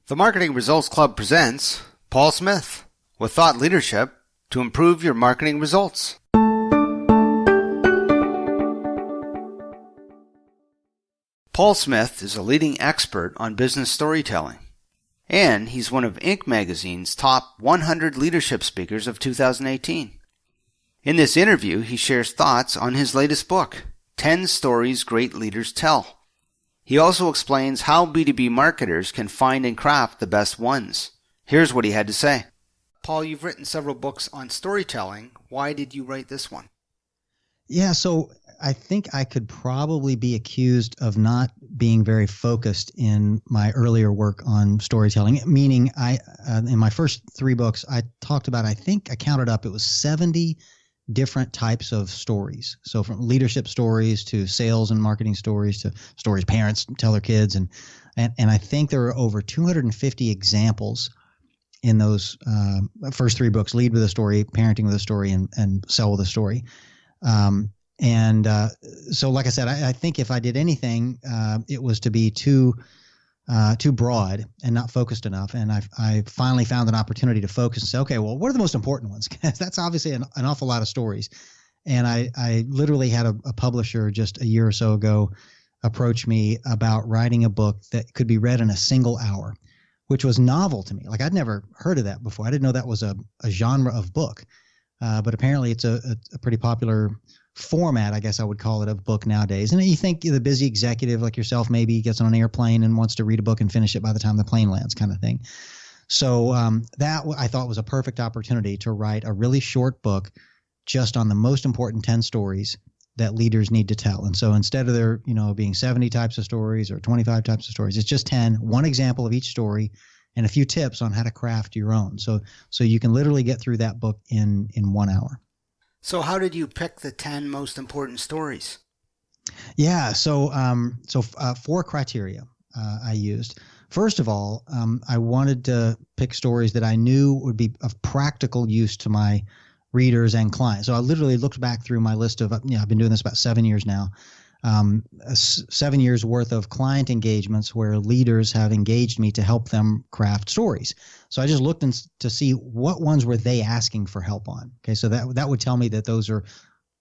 The Marketing Results Club presents Paul Smith with thought leadership to improve your marketing results. Paul Smith is a leading expert on business storytelling, and he's one of Inc. magazine's top 100 leadership speakers of 2018. In this interview, he shares thoughts on his latest book, 10 Stories Great Leaders Tell. He also explains how B2B marketers can find and craft the best ones. Here's what he had to say. Paul, you've written several books on storytelling. Why did you write this one? Yeah, so I think I could probably be accused of not being very focused in my earlier work on storytelling, meaning in my first three books, I talked about, I think I counted up, it was 70 different types of stories. So from leadership stories to sales and marketing stories to stories parents tell their kids. And I think there are over 250 examples in those first three books, Lead with a Story, Parenting with a Story, and Sell with a Story. So like I said, I think if I did anything, it was to be too broad and not focused enough. And I finally found an opportunity to focus and say, okay, well, what are the most important ones? Because that's obviously an awful lot of stories. And I literally had a publisher just a year or so ago approach me about writing a book that could be read in a single hour, which was novel to me. Like I'd never heard of that before. I didn't know that was a genre of book. But apparently it's a pretty popular format, I guess I would call it, of book nowadays. And you think the busy executive like yourself maybe gets on an airplane and wants to read a book and finish it by the time the plane lands kind of thing. So that I thought was a perfect opportunity to write a really short book just on the most important 10 stories that leaders need to tell. And so instead of there being 70 types of stories or 25 types of stories, it's just 10, one example of each story, and a few tips on how to craft your own. So you can literally get through that book in 1 hour. So how did you pick the 10 most important stories? Yeah, so 4 criteria I used. First of all, I wanted to pick stories that I knew would be of practical use to my readers and clients. So I literally looked back through my list of, I've been doing this about 7 years now, 7 years worth of client engagements where leaders have engaged me to help them craft stories. So I just looked to see what ones were they asking for help on. Okay, so that would tell me that those are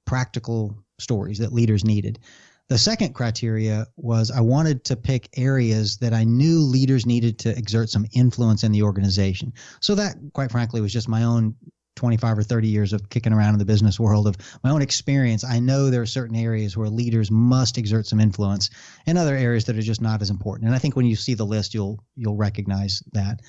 practical stories that leaders needed. The second criteria was I wanted to pick areas that I knew leaders needed to exert some influence in the organization. So that, quite frankly, was just my own 25 or 30 years of kicking around in the business world, of my own experience. I know there are certain areas where leaders must exert some influence and other areas that are just not as important. And I think when you see the list, you'll recognize that.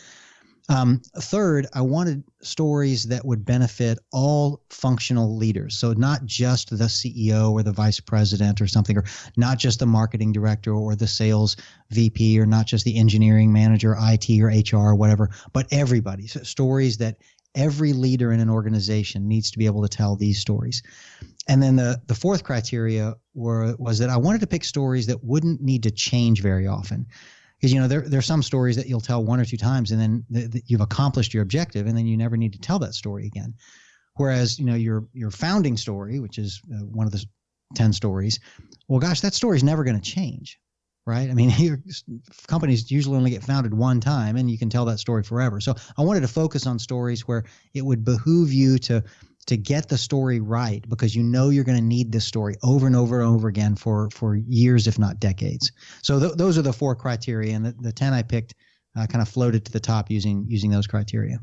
Third, I wanted stories that would benefit all functional leaders. So not just the CEO or the vice president or something, or not just the marketing director or the sales VP, or not just the engineering manager, IT or HR or whatever, but everybody. So stories that every leader in an organization needs to be able to tell these stories. And then the fourth criteria was that I wanted to pick stories that wouldn't need to change very often. Because, there's some stories that you'll tell one or two times and then you've accomplished your objective and then you never need to tell that story again. Whereas, your founding story, which is one of the 10 stories, well, gosh, that story is never going to change, right? I mean, companies usually only get founded one time and you can tell that story forever. So I wanted to focus on stories where it would behoove you to get the story right, because you're going to need this story over and over and over again for years, if not decades. So those are the 4 criteria, and the 10 I picked kind of floated to the top using those criteria.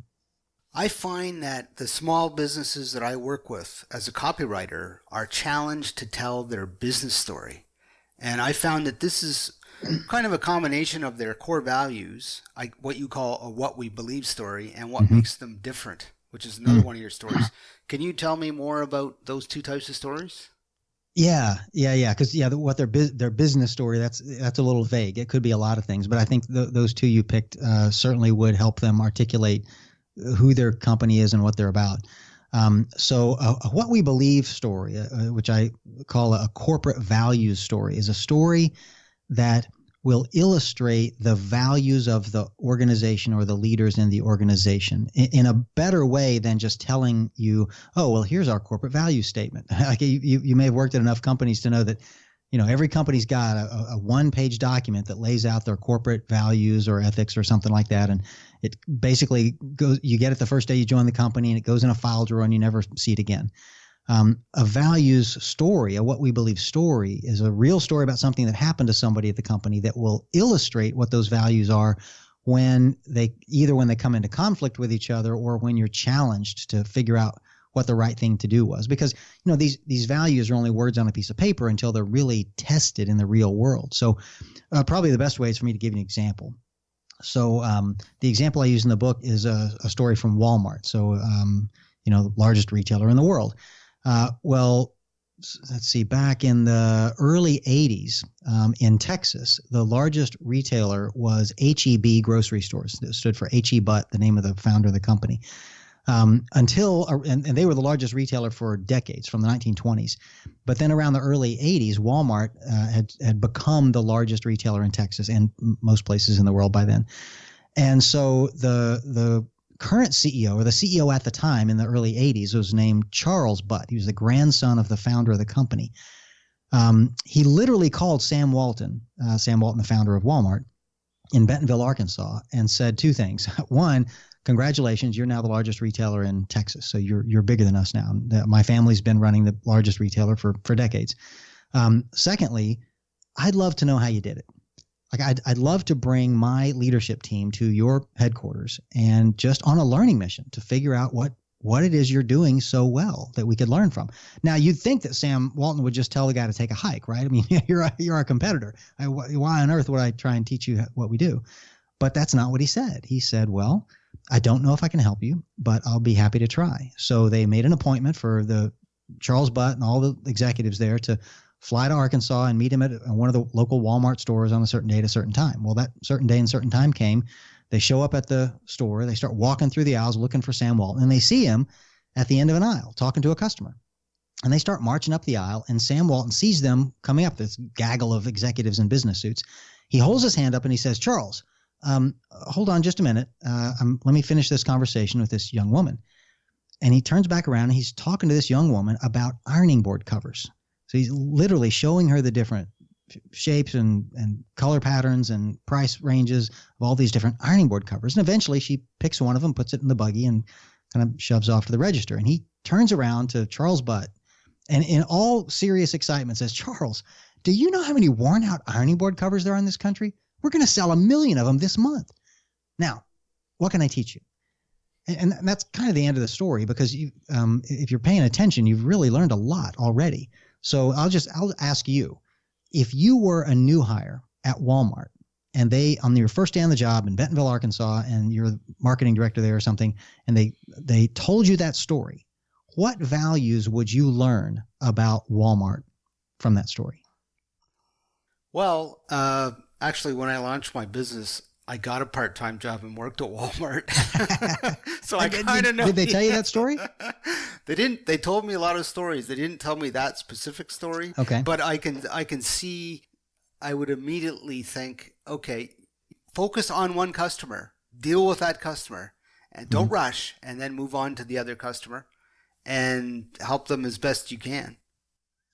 I find that the small businesses that I work with as a copywriter are challenged to tell their business story. And I found that this is kind of a combination of their core values, like what you call a what we believe story, and what makes them different, which is another one of your stories. Can you tell me more about those 2 types of stories? Yeah. Because what their business story, that's a little vague. It could be a lot of things, but I think those 2 you picked certainly would help them articulate who their company is and what they're about. So what we believe story, which I call a corporate values story, is a story that will illustrate the values of the organization or the leaders in the organization in a better way than just telling you, oh, well, here's our corporate value statement. Like you may have worked at enough companies to know that Every company's got a one-page document that lays out their corporate values or ethics or something like that. And it basically goes, you get it the first day you join the company, and it goes in a file drawer and you never see it again. A values story, a what we believe story, is a real story about something that happened to somebody at the company that will illustrate what those values are when they come into conflict with each other, or when you're challenged to figure out what the right thing to do was. Because these values are only words on a piece of paper until they're really tested in the real world. So probably the best way is for me to give you an example. So the example I use in the book is a story from Walmart. So the largest retailer in the world. Well, let's see, back in the early 80s in Texas, the largest retailer was H-E-B Grocery Stores. It stood for H-E Butt, the name of the founder of the company. And they were the largest retailer for decades, from the 1920s. But then around the early 80s, Walmart had become the largest retailer in Texas and most places in the world by then. And so the current CEO, or the CEO at the time in the early 80s, was named Charles Butt. He was the grandson of the founder of the company. He literally called Sam Walton, the founder of Walmart, in Bentonville, Arkansas, and said two things. One, congratulations, you're now the largest retailer in Texas, so you're bigger than us now. My family's been running the largest retailer for decades. Secondly, I'd love to know how you did it. Like I'd love to bring my leadership team to your headquarters and just on a learning mission to figure out what it is you're doing so well that we could learn from. Now, you'd think that Sam Walton would just tell the guy to take a hike, right? I mean, you're our competitor. Why on earth would I try and teach you what we do? But that's not what he said. He said, well, I don't know if I can help you, but I'll be happy to try. So they made an appointment for the Charles Butt and all the executives there to fly to Arkansas and meet him at one of the local Walmart stores on a certain day at a certain time. Well, that certain day and certain time came. They show up at the store. They start walking through the aisles looking for Sam Walton, and they see him at the end of an aisle talking to a customer. And they start marching up the aisle, and Sam Walton sees them coming up, this gaggle of executives in business suits. He holds his hand up and he says, Charles, hold on just a minute. Let me finish this conversation with this young woman. And he turns back around and he's talking to this young woman about ironing board covers. So he's literally showing her the different shapes and color patterns and price ranges of all these different ironing board covers. And eventually she picks one of them, puts it in the buggy, and kind of shoves off to the register. And he turns around to Charles Butt and in all serious excitement says, Charles, do you know how many worn out ironing board covers there are in this country? We're going to sell 1 million of them this month. Now, what can I teach you? And that's kind of the end of the story, because if you're paying attention, you've really learned a lot already. So I'll ask you, if you were a new hire at Walmart and they, on your first day on the job in Bentonville, Arkansas, and you're the marketing director there or something, and they told you that story, what values would you learn about Walmart from that story? Well, actually, when I launched my business, I got a part-time job and worked at Walmart. So I kind of know. Did they tell you that story? They didn't. They told me a lot of stories. They didn't tell me that specific story. Okay. But I can see, I would immediately think, okay, focus on one customer, deal with that customer, and don't rush, and then move on to the other customer and help them as best you can.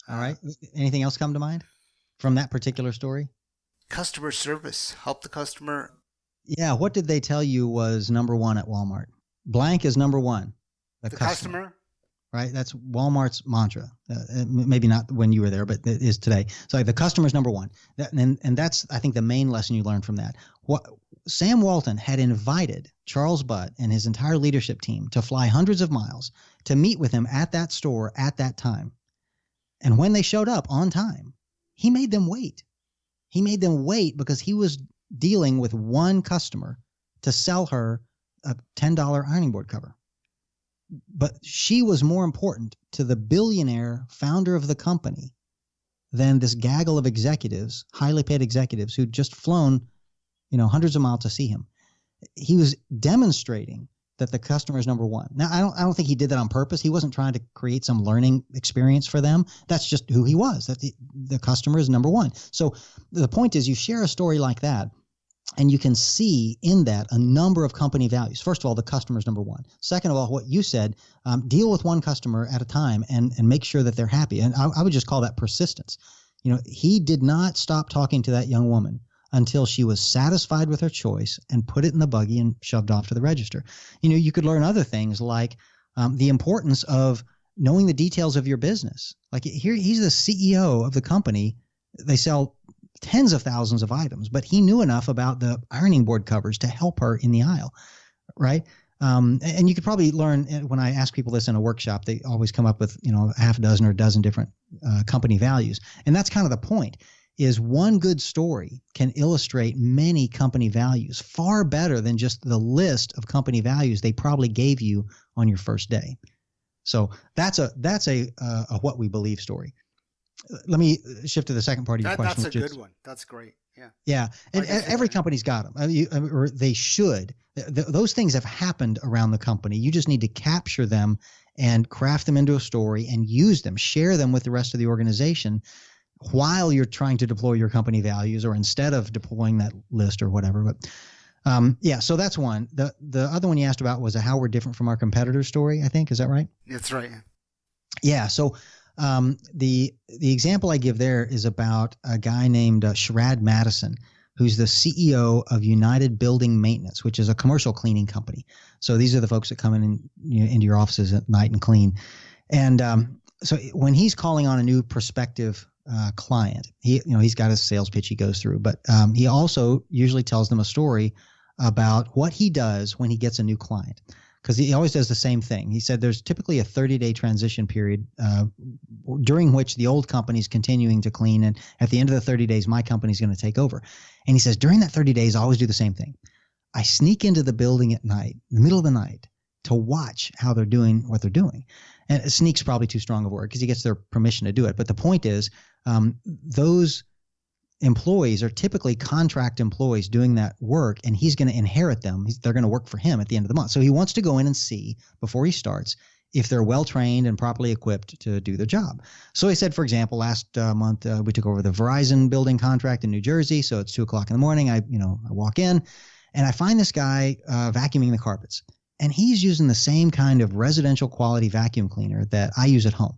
All right. Anything else come to mind from that particular story? Customer service. Help the customer. Yeah. What did they tell you was number one at Walmart? Blank is number one. The customer. Right. That's Walmart's mantra. Maybe not when you were there, but it is today. So the customer's number one. And that's, I think, the main lesson you learned from that. Sam Walton had invited Charles Butt and his entire leadership team to fly hundreds of miles to meet with him at that store at that time. And when they showed up on time, he made them wait. He made them wait because he was dealing with one customer to sell her a $10 ironing board cover. But she was more important to the billionaire founder of the company than this gaggle of executives, highly paid executives who'd just flown, hundreds of miles to see him. He was demonstrating that the customer is number one. Now, I don't think he did that on purpose. He wasn't trying to create some learning experience for them. That's just who he was, that the customer is number one. So the point is, you share a story like that, and you can see in that a number of company values. First of all, the customer is number one. Second of all, what you said, deal with one customer at a time and make sure that they're happy. And I would just call that persistence. he did not stop talking to that young woman until she was satisfied with her choice and put it in the buggy and shoved off to the register. You could learn other things like the importance of knowing the details of your business. Like here, he's the CEO of the company. They sell tens of thousands of items, but he knew enough about the ironing board covers to help her in the aisle, right? And you could probably learn, when I ask people this in a workshop, they always come up with, a half a dozen or a dozen different company values. And that's kind of the point, is one good story can illustrate many company values far better than just the list of company values they probably gave you on your first day. So that's a what we believe story. Let me shift to the second part of your question. That's a good one. That's great. Yeah. Yeah. And every company's got them, or they should. Those things have happened around the company. You just need to capture them and craft them into a story and use them, share them with the rest of the organization while you're trying to deploy your company values, or instead of deploying that list or whatever. But so that's one. The other one you asked about was how we're different from our competitors story, I think. Is that right? That's right. Yeah. So the example I give there is about a guy named Sherrod Madison, who's the CEO of United Building Maintenance, which is a commercial cleaning company. So these are the folks that come in and, into your offices at night and clean. And so when he's calling on a new prospective client, he's got a sales pitch he goes through, but he also usually tells them a story about what he does when he gets a new client, because he always does the same thing. He said there's typically a 30-day transition period during which the old company's continuing to clean, and at the end of the 30 days, my company's going to take over. And he says during that 30 days, I always do the same thing. I sneak into the building at night, in the middle of the night, to watch how they're doing what they're doing. And sneak's probably too strong a word because he gets their permission to do it. But the point is, those employees are typically contract employees doing that work, and he's going to inherit them. They're going to work for him at the end of the month. So he wants to go in and see before he starts if they're well trained and properly equipped to do their job. So he said, for example, last month we took over the Verizon building contract in New Jersey. So it's 2:00 in the morning. I walk in and I find this guy vacuuming the carpets, and he's using the same kind of residential quality vacuum cleaner that I use at home.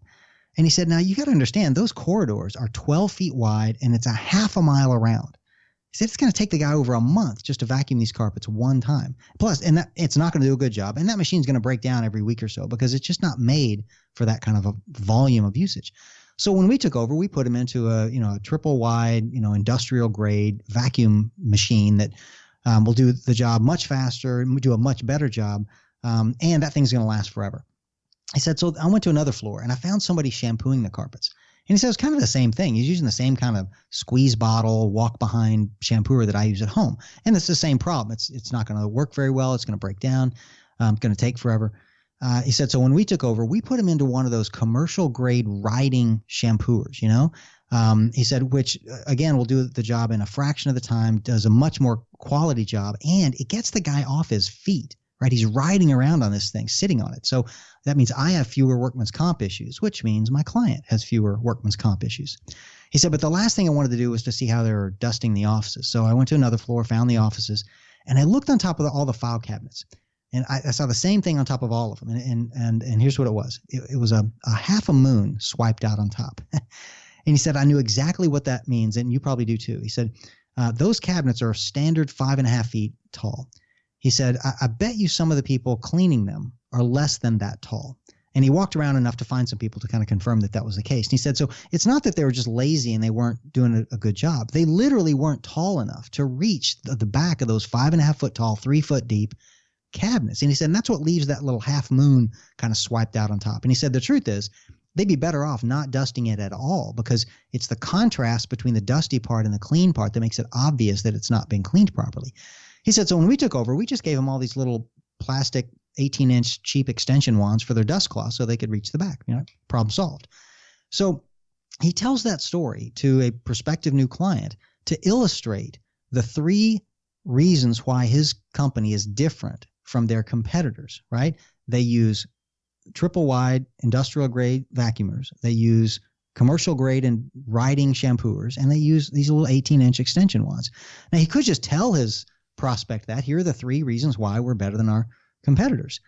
And he said, now you got to understand, those corridors are 12 feet wide and it's a half a mile around. He said it's going to take the guy over a month just to vacuum these carpets one time. Plus, and that it's not going to do a good job. And that machine's going to break down every week or so because it's just not made for that kind of a volume of usage. So when we took over, we put him into a triple wide, industrial grade vacuum machine that will do the job much faster and do a much better job. And that thing's going to last forever. He said, so I went to another floor and I found somebody shampooing the carpets. And he said, it's kind of the same thing. He's using the same kind of squeeze bottle, walk behind shampooer that I use at home. And it's the same problem. It's not going to work very well. It's going to break down. It's going to take forever. He said, so when we took over, we put him into one of those commercial grade riding shampooers, he said, which again, will do the job in a fraction of the time, does a much more quality job, and it gets the guy off his feet. Right, he's riding around on this thing, sitting on it. So that means I have fewer workman's comp issues, which means my client has fewer workman's comp issues. He said, but the last thing I wanted to do was to see how they were dusting the offices. So I went to another floor, found the offices, and I looked on top of all the file cabinets. And I saw the same thing on top of all of them. And here's what it was. It was a half a moon swiped out on top. And he said, I knew exactly what that means, and you probably do too. He said, those cabinets are standard 5.5 feet tall. He said, I bet you some of the people cleaning them are less than that tall. And he walked around enough to find some people to kind of confirm that was the case. And he said, so it's not that they were just lazy and they weren't doing a good job. They literally weren't tall enough to reach the back of those 5.5 foot tall, 3 foot deep cabinets. And he said, and that's what leaves that little half moon kind of swiped out on top. And he said, the truth is, they'd be better off not dusting it at all, because it's the contrast between the dusty part and the clean part that makes it obvious that it's not being cleaned properly. He said, so when we took over, we just gave them all these little plastic 18-inch cheap extension wands for their dust cloth so they could reach the back. Problem solved. So he tells that story to a prospective new client to illustrate the 3 reasons why his company is different from their competitors, right? They use triple wide industrial grade vacuumers. They use commercial grade and riding shampooers, and they use these little 18-inch extension wands. Now, he could just tell his prospect that here are the 3 reasons why we're better than our competitors.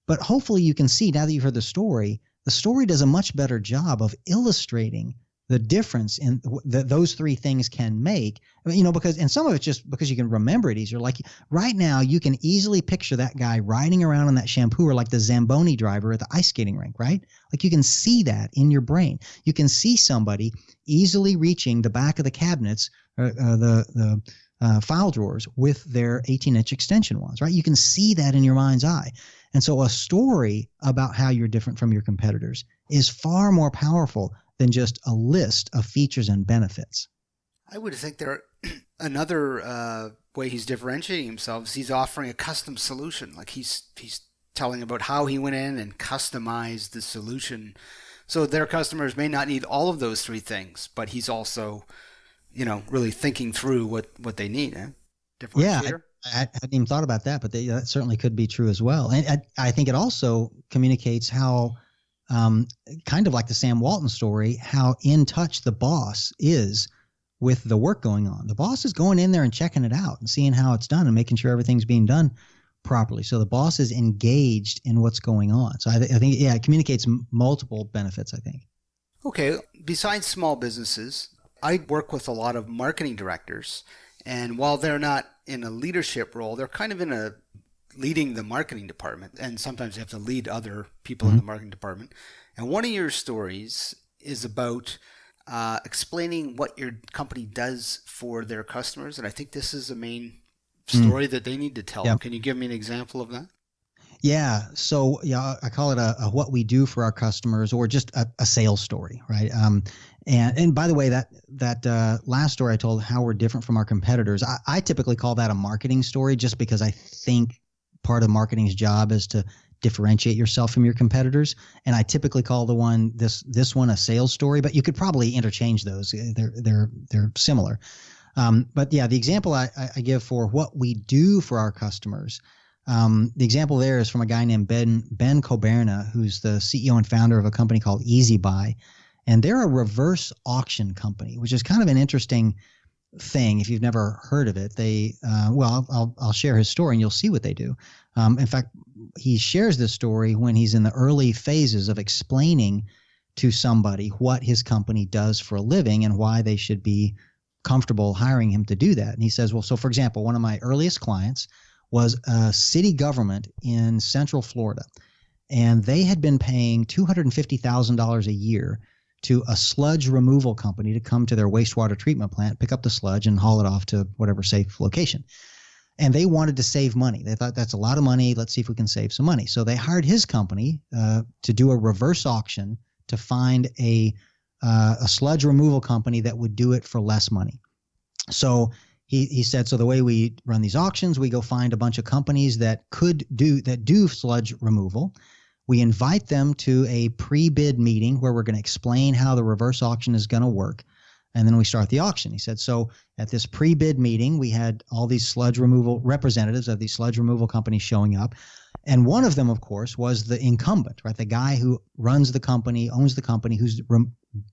But hopefully you can see, now that you've heard the story does a much better job of illustrating the difference in those three things can make, because, and some of it's just because you can remember it easier. Like right now, you can easily picture that guy riding around on that shampooer like the Zamboni driver at the ice skating rink, right? Like you can see that in your brain. You can see somebody easily reaching the back of the cabinets, the file drawers with their 18-inch extension wands, right? You can see that in your mind's eye. And so a story about how you're different from your competitors is far more powerful than just a list of features and benefits. I would think another way he's differentiating himself is he's offering a custom solution. Like he's telling about how he went in and customized the solution. So their customers may not need all of those three things, but he's also, really thinking through what they need. Differentiator. Yeah, I hadn't even thought about that, but that certainly could be true as well. And I think it also communicates how, kind of like the Sam Walton story, how in touch the boss is with the work going on. The boss is going in there and checking it out and seeing how it's done and making sure everything's being done properly. So the boss is engaged in what's going on. So I think, it communicates multiple benefits, I think. Okay. Besides small businesses, I work with a lot of marketing directors. And while they're not in a leadership role, they're kind of leading the marketing department. And sometimes they have to lead other people in the marketing department. And one of your stories is about explaining what your company does for their customers. And I think this is the main story that they need to tell. Yep. Can you give me an example of that? Yeah. So I call it a what we do for our customers, or just a sales story, right? And by the way, that last story I told, how we're different from our competitors, I typically call that a marketing story, just because I think part of marketing's job is to differentiate yourself from your competitors. And I typically call this one a sales story, but you could probably interchange those. They're similar. But yeah, the example I give for what we do for our customers, the example there is from a guy named Ben Coberna, who's the CEO and founder of a company called EasyBuy. And they're a reverse auction company, which is kind of an interesting thing if you've never heard of it. I'll share his story and you'll see what they do. In fact, he shares this story when he's in the early phases of explaining to somebody what his company does for a living and why they should be comfortable hiring him to do that. And he says, well, so for example, one of my earliest clients was a city government in Central Florida, and they had been paying $250,000 a year to a sludge removal company to come to their wastewater treatment plant, pick up the sludge, and haul it off to whatever safe location. And they wanted to save money. They thought, that's a lot of money. Let's see if we can save some money. So they hired his company to do a reverse auction to find a sludge removal company that would do it for less money. So he said, so the way we run these auctions, we go find a bunch of companies that do sludge removal. We invite them to a pre-bid meeting where we're going to explain how the reverse auction is going to work. And then we start the auction. He said, so at this pre-bid meeting, we had all these sludge removal representatives of these sludge removal companies showing up. And one of them, of course, was the incumbent, right? The guy who runs the company, owns the company, who's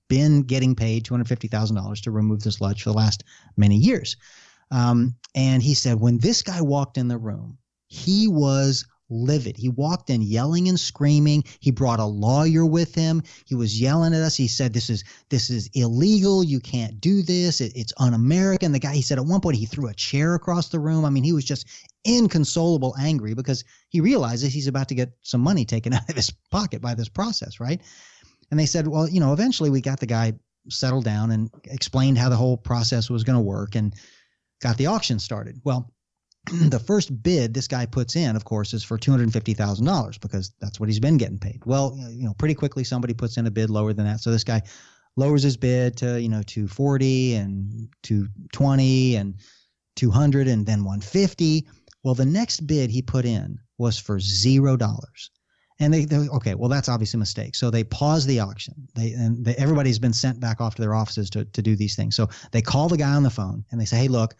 been getting paid $250,000 to remove the sludge for the last many years. And he said, when this guy walked in the room, he was livid. He walked in yelling and screaming. He brought a lawyer with him. He was yelling at us. He said, this is illegal. You can't do this. It's un-American. The guy, he said at one point, he threw a chair across the room. I mean, he was just inconsolable angry because he realizes he's about to get some money taken out of his pocket by this process, right? And they said, well, eventually we got the guy settled down and explained how the whole process was going to work and got the auction started. Well, the first bid this guy puts in, of course, is for $250,000 because that's what he's been getting paid. Well, pretty quickly somebody puts in a bid lower than that. So this guy lowers his bid to, $240 and $220 and $200 and then $150. Well, the next bid he put in was for $0. And they okay, well, that's obviously a mistake. So they pause the auction. Everybody's been sent back off to their offices to do these things. So they call the guy on the phone and they say, hey, look,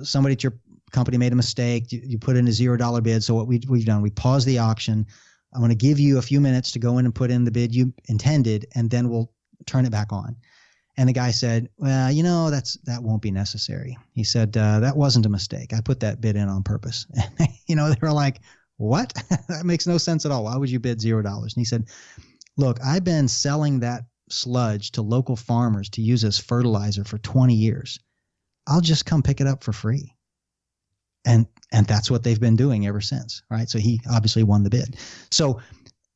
somebody at your company made a mistake. You put in a $0 bid. So what we've done, we pause the auction. I'm going to give you a few minutes to go in and put in the bid you intended, and then we'll turn it back on. And the guy said, well, that won't be necessary. He said, that wasn't a mistake. I put that bid in on purpose. They were like, what? That makes no sense at all. Why would you bid $0? And he said, look, I've been selling that sludge to local farmers to use as fertilizer for 20 years. I'll just come pick it up for free. And that's what they've been doing ever since, right? So he obviously won the bid. So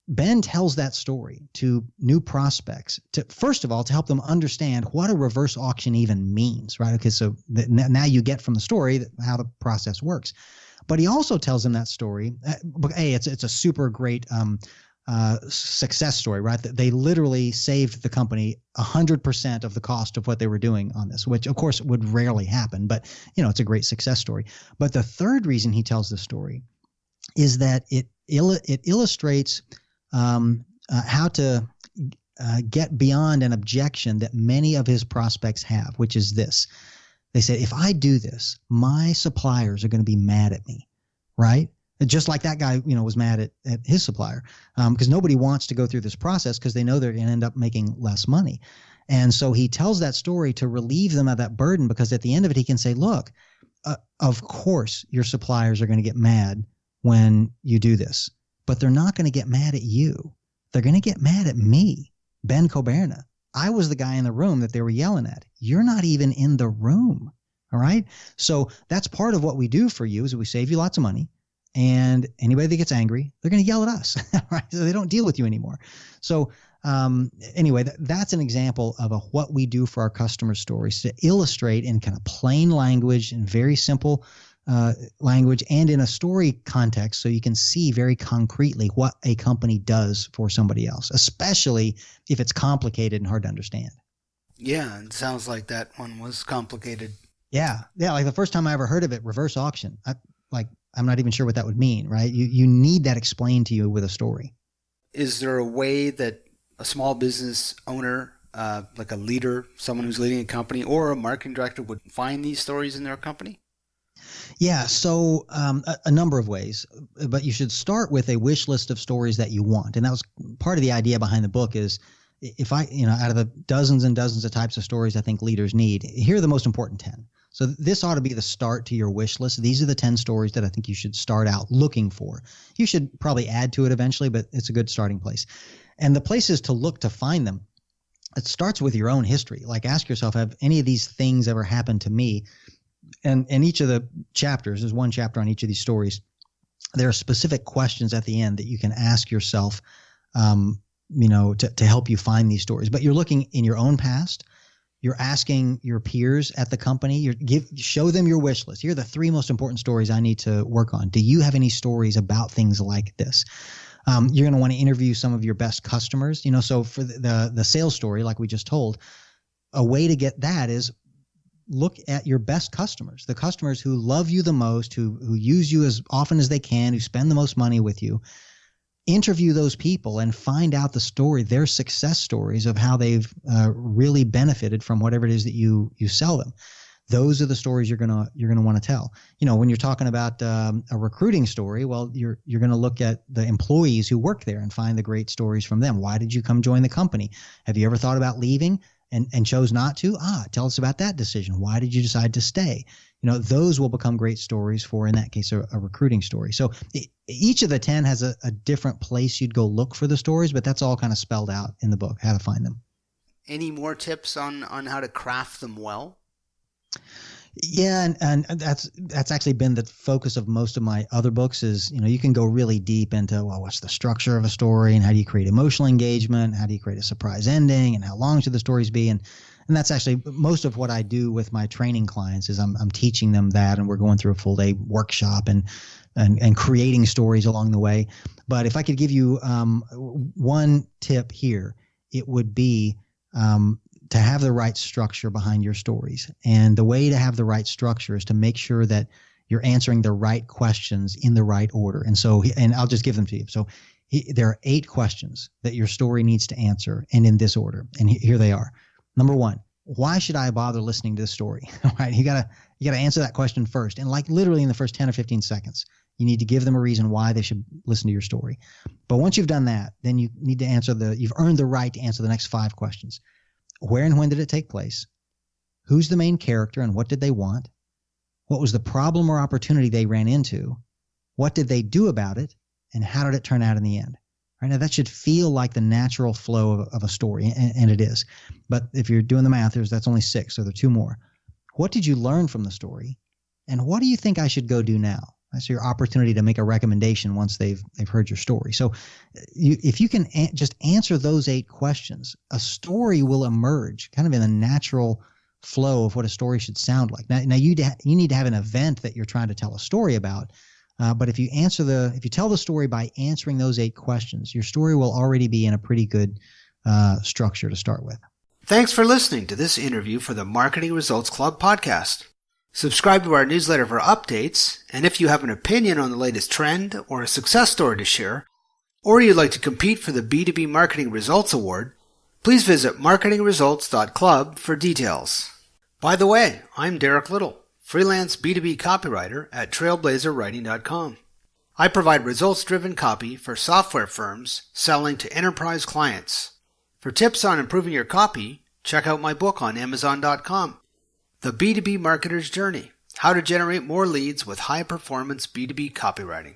Ben tells that story to new prospects to, first of all, to help them understand what a reverse auction even means, right? Okay, so now you get from the story how the process works. But he also tells them that story. It's a super great success story, right? They literally saved the company 100% of the cost of what they were doing on this, which of course would rarely happen, but it's a great success story. But the third reason he tells the story is that it illustrates how to get beyond an objection that many of his prospects have, which is this. They say, if I do this, my suppliers are going to be mad at me, right? Just like that guy, was mad at his supplier, because nobody wants to go through this process because they know they're going to end up making less money. And so he tells that story to relieve them of that burden, because at the end of it, he can say, look, of course your suppliers are going to get mad when you do this, but they're not going to get mad at you. They're going to get mad at me, Ben Coberna. I was the guy in the room that they were yelling at. You're not even in the room. All right. So that's part of what we do for you, is we save you lots of money. And anybody that gets angry, they're going to yell at us, right? So they don't deal with you anymore. So anyway, that's an example of what we do for our customer stories, to illustrate in kind of plain language and very simple language and in a story context, so you can see very concretely what a company does for somebody else, especially if it's complicated and hard to understand. Yeah, it sounds like that one was complicated. Yeah. Like the first time I ever heard of it, reverse auction, I'm not even sure what that would mean, right? You need that explained to you with a story. Is there a way that a small business owner, like a leader, someone who's leading a company, or a marketing director would find these stories in their company? Yeah, so a number of ways, but you should start with a wish list of stories that you want. And that was part of the idea behind the book is, if I, out of the dozens and dozens of types of stories I think leaders need, here are the most important 10. So this ought to be the start to your wish list. These are the 10 stories that I think you should start out looking for. You should probably add to it eventually, but it's a good starting place. And the places to look to find them, it starts with your own history. Like, ask yourself, have any of these things ever happened to me? And in each of the chapters, there's one chapter on each of these stories, there are specific questions at the end that you can ask yourself, to help you find these stories. But you're looking in your own past. You're asking your peers at the company. Show them your wish list. Here are the 3 most important stories I need to work on. Do you have any stories about things like this? You're going to want to interview some of your best customers. So for the sales story, like we just told, a way to get that is look at your best customers, the customers who love you the most, who use you as often as they can, who spend the most money with you. Interview those people and find out their success stories of how they've really benefited from whatever it is that you sell them. Those are the stories you're gonna want to tell. When you're talking about a recruiting story, well, you're gonna look at the employees who work there and find the great stories from them. Why did you come join the company? Have you ever thought about leaving and chose not to? Tell us about that decision. Why did you decide to stay? Those will become great stories for, in that case, a recruiting story. So each of the 10 has a different place you'd go look for the stories, but that's all kind of spelled out in the book, how to find them. Any more tips on how to craft them well? Yeah, and that's actually been the focus of most of my other books is, you can go really deep into, well, what's the structure of a story and how do you create emotional engagement? How do you create a surprise ending, and how long should the stories be? And that's actually most of what I do with my training clients is I'm teaching them that, and we're going through a full day workshop and creating stories along the way. But if I could give you one tip here, it would be to have the right structure behind your stories. And the way to have the right structure is to make sure that you're answering the right questions in the right order. And I'll just give them to you. So there are 8 questions that your story needs to answer, and in this order. And here they are. Number 1, why should I bother listening to this story? Right? You gotta answer that question first. And like literally in the first 10 or 15 seconds, you need to give them a reason why they should listen to your story. But once you've done that, then you need to you've earned the right to answer the next 5 questions. Where and when did it take place? Who's the main character and what did they want? What was the problem or opportunity they ran into? What did they do about it? And how did it turn out in the end? Right? Now, that should feel like the natural flow of a story, and it is. But if you're doing the math, that's only 6, so there are 2 more. What did you learn from the story? And what do you think I should go do now? That's your opportunity to make a recommendation once they've heard your story. So if you can just answer those 8 questions, a story will emerge kind of in a natural flow of what a story should sound like. Now you need to have an event that you're trying to tell a story about. But if you tell the story by answering those 8 questions, your story will already be in a pretty good structure to start with. Thanks for listening to this interview for the Marketing Results Club podcast. Subscribe to our newsletter for updates, and if you have an opinion on the latest trend or a success story to share, or you'd like to compete for the B2B Marketing Results Award, please visit marketingresults.club for details. By the way, I'm Derek Little, freelance B2B copywriter at trailblazerwriting.com. I provide results-driven copy for software firms selling to enterprise clients. For tips on improving your copy, check out my book on Amazon.com. The B2B Marketer's Journey, How to Generate More Leads with High-Performance B2B Copywriting.